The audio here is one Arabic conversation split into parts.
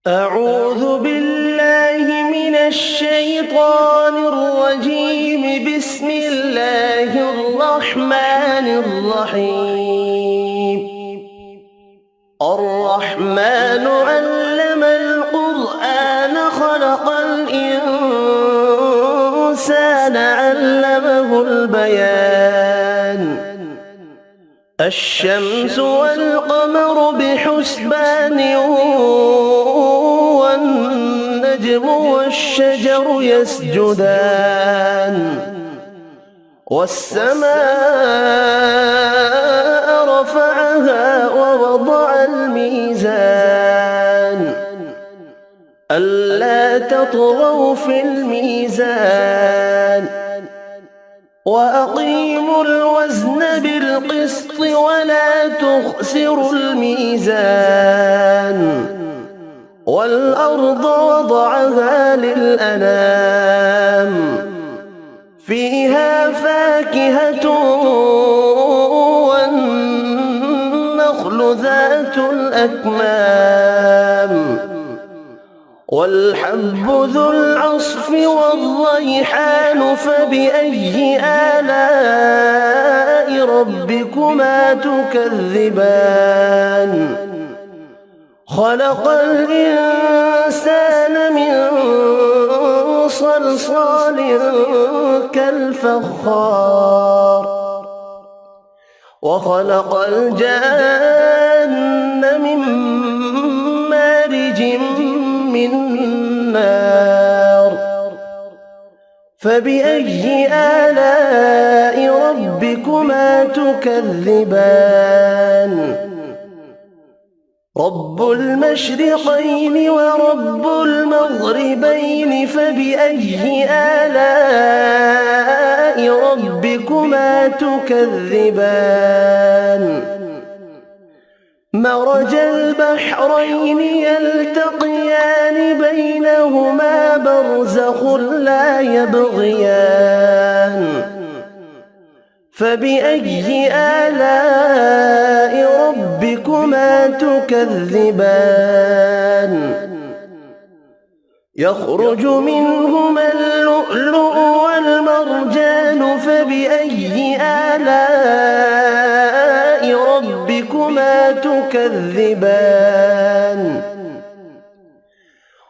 أعوذ بالله من الشيطان الرجيم. بسم الله الرحمن الرحيم. الرحمن علم القرآن خلق الإنسان علمه البيان. الشمس والقمر بحسبان والنجم والشجر يسجدان والسماء رفعها ووضع الميزان ألا تطغوا في الميزان وأقيموا الوزن بالقسط ولا تخسروا الميزان والأرض وضعها للأنام فيها فاكهة والنخل ذات الأكمام والحب ذو العصف والريحان. فبأي آلاء ربكما تكذبان؟ خلق الإنسان من صلصال كالفخار وخلق الجان من مارج من نار. فبأي آلاء ربكما تكذبان؟ رب المشرقين ورب المغربين. فبأي آلاء ربكما تكذبان؟ مرج البحرين يلتقيان بينهما برزخ لا يبغيان. فبأي آلاء ربكما تكذبان؟ يخرج منهما اللؤلؤ والمرجان. فبأي آلاء ربكما تكذبان؟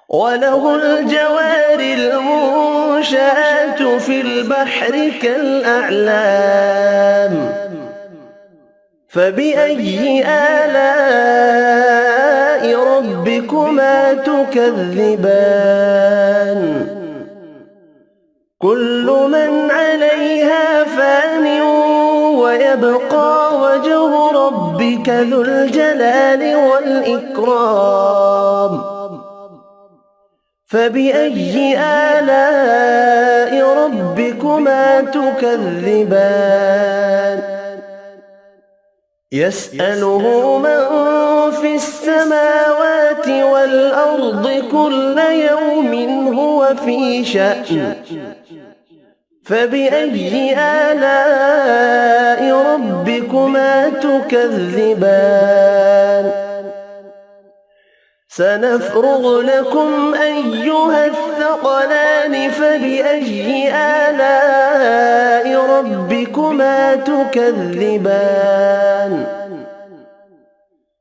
وله الجوار المنشآت في البحر كالأعلام. فبأي آلاء ربكما تكذبان؟ كل من عليها فان ويبقى وجه ربك ذو الجلال والإكرام. فبأي آلاء ربكما تكذبان؟ يسأله من في السماوات والأرض كل يوم هو في شأن. فبأي آلاء ربكما تكذبان؟ سنفرغ لكم أيها الثقلان. فبأي آلاء ربكما تكذبان؟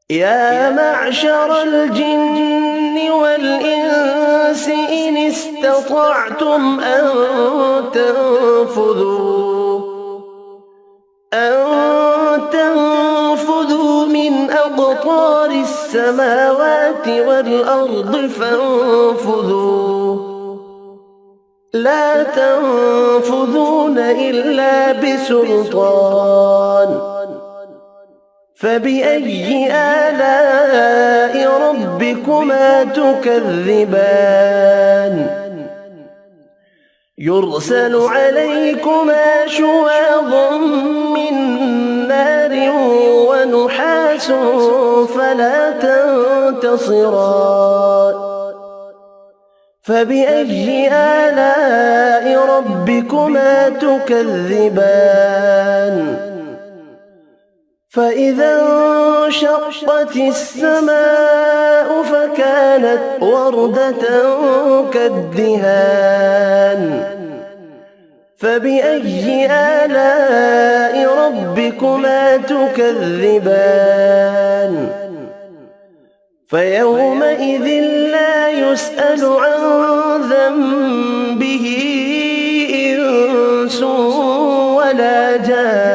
يا معشر الجن والإنس إن استطعتم أن تنفذوا من أقطار السماوات والأرض فانفذوا لا تنفذون إلا بسلطان. فبأي آلاء ربكما تكذبان؟ يرسل عليكما شواظ من نار ونحاس فلا تنتصران. فبأي آلاء ربكما تكذبان؟ فإذا انشقت السماء فكانت فكانت وردة كالدهان فبأي آلاء ربكما تكذبان فيومئذ لا يسأل عن ذنبه إنس ولا جان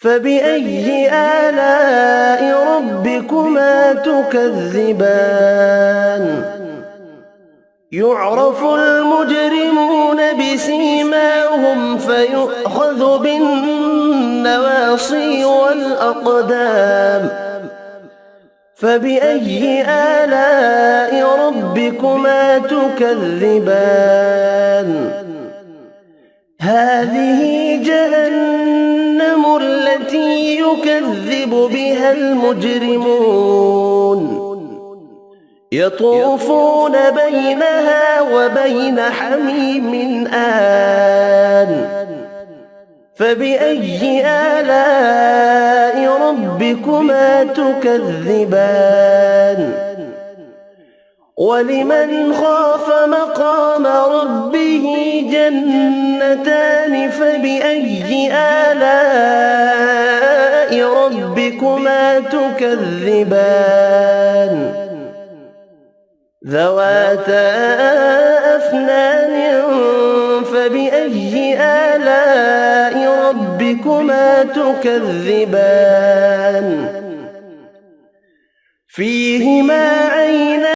فبأي آلاء ربكما تكذبان يعرف المجرمون بسيماهم فيؤخذ بالنواصي والأقدام فبأي آلاء ربكما تكذبان هذه جهنم التي يكذب بها المجرمون يطوفون بينها وبين حميم آن فبأي آلاء ربكما تكذبان ولمن خاف مقام ربه جنتان فبأي آلاء ربكما تكذبان ذواتا أفنان فبأي آلاء ربكما تكذبان